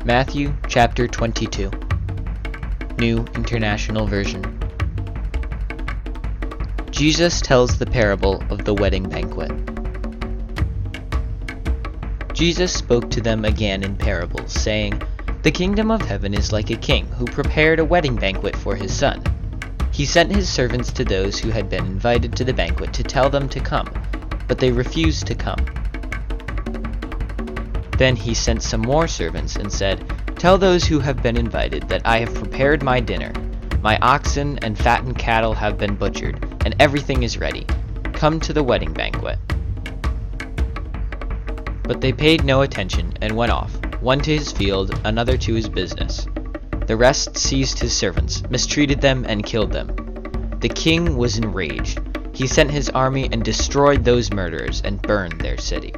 Matthew chapter 22, New International Version. Jesus tells the parable of the wedding banquet. Jesus spoke to them again in parables, saying, "The kingdom of heaven is like a king who prepared a wedding banquet for his son. He sent his servants to those who had been invited to the banquet to tell them to come, but they refused to come. Then he sent some more servants and said, 'Tell those who have been invited that I have prepared my dinner. My oxen and fattened cattle have been butchered, and everything is ready. Come to the wedding banquet.' But they paid no attention and went off, one to his field, another to his business. The rest seized his servants, mistreated them, and killed them. The king was enraged. He sent his army and destroyed those murderers and burned their city.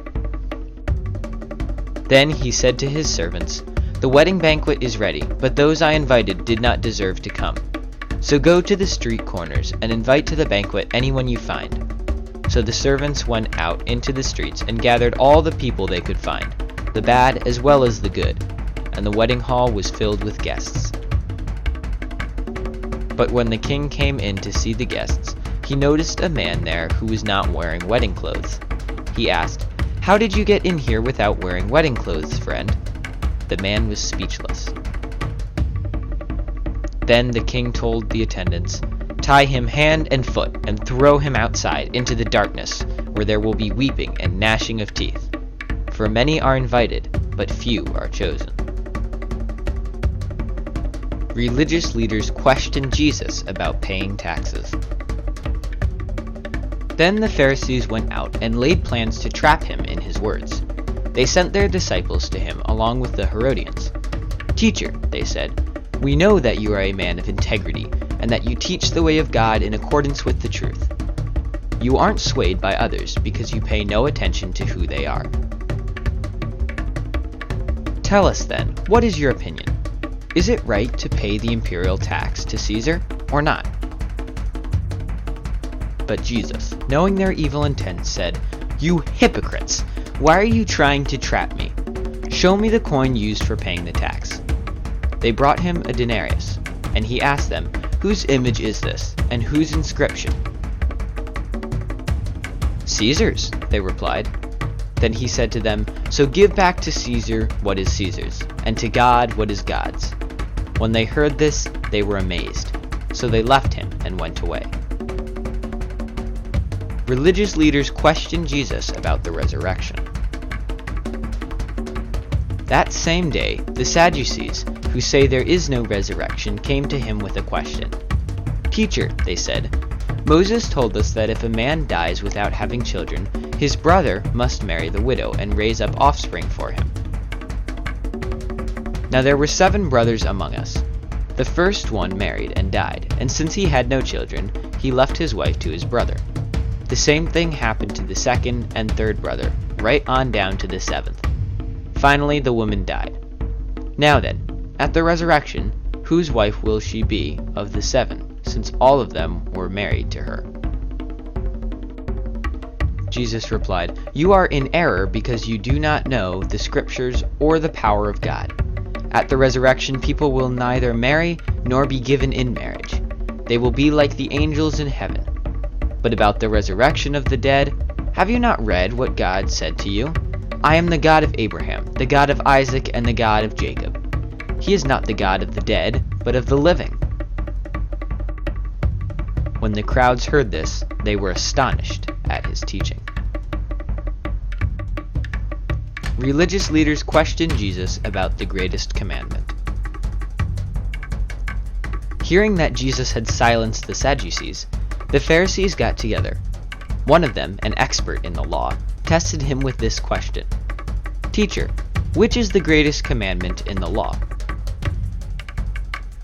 Then he said to his servants, 'The wedding banquet is ready, but those I invited did not deserve to come. So go to the street corners and invite to the banquet anyone you find.' So the servants went out into the streets and gathered all the people they could find, the bad as well as the good, and the wedding hall was filled with guests. But when the king came in to see the guests, he noticed a man there who was not wearing wedding clothes. He asked, 'How did you get in here without wearing wedding clothes, friend?' The man was speechless. Then the king told the attendants, 'Tie him hand and foot and throw him outside into the darkness, where there will be weeping and gnashing of teeth. For many are invited, but few are chosen.'" Religious leaders questioned Jesus about paying taxes. Then the Pharisees went out and laid plans to trap him in his words. They sent their disciples to him along with the Herodians. "Teacher," they said, "we know that you are a man of integrity and that you teach the way of God in accordance with the truth. You aren't swayed by others because you pay no attention to who they are. Tell us then, what is your opinion? Is it right to pay the imperial tax to Caesar or not?" But Jesus, knowing their evil intent, said, "You hypocrites! Why are you trying to trap me? Show me the coin used for paying the tax." They brought him a denarius, and he asked them, "Whose image is this, and whose inscription?" "Caesar's," they replied. Then he said to them, "So give back to Caesar what is Caesar's, and to God what is God's." When they heard this, they were amazed. So they left him and went away. Religious leaders questioned Jesus about the resurrection. That same day, the Sadducees, who say there is no resurrection, came to him with a question. "Teacher," they said, "Moses told us that if a man dies without having children, his brother must marry the widow and raise up offspring for him. Now there were 7 brothers among us. The first one married and died, and since he had no children, he left his wife to his brother. The same thing happened to the second and third brother, right on down to the 7th. Finally, the woman died. Now then, at the resurrection, whose wife will she be of the 7, since all of them were married to her?" Jesus replied, "You are in error because you do not know the scriptures or the power of God. At the resurrection, people will neither marry nor be given in marriage. They will be like the angels in heaven. But about the resurrection of the dead, have you not read what God said to you? 'I am the God of Abraham, the God of Isaac, and the God of Jacob.' He is not the God of the dead, but of the living." When the crowds heard this, they were astonished at his teaching. Religious leaders questioned Jesus about the greatest commandment. Hearing that Jesus had silenced the Sadducees, the Pharisees got together. One of them, an expert in the law, tested him with this question. "Teacher, which is the greatest commandment in the law?"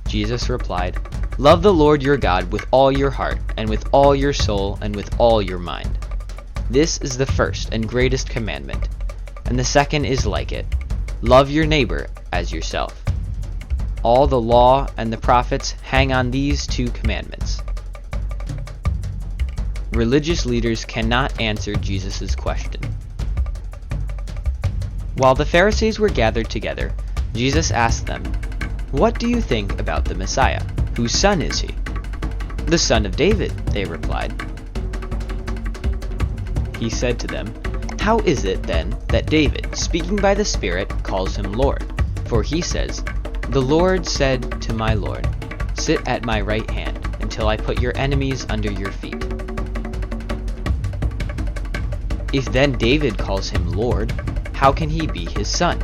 Jesus replied, "Love the Lord your God with all your heart, and with all your soul, and with all your mind. This is the first and greatest commandment, and the second is like it. Love your neighbor as yourself. All the law and the prophets hang on these 2 commandments." Religious leaders cannot answer Jesus' question. While the Pharisees were gathered together, Jesus asked them, "What do you think about the Messiah? Whose son is he?" "The son of David," they replied. He said to them, "How is it then that David, speaking by the Spirit, calls him Lord? For he says, 'The Lord said to my Lord, sit at my right hand until I put your enemies under your feet.' If then David calls him Lord, how can he be his son?"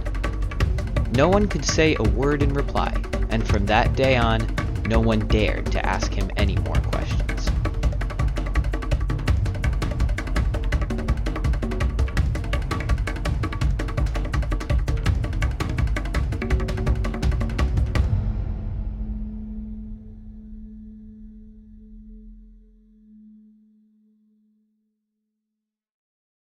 No one could say a word in reply, and from that day on, no one dared to ask him any more questions.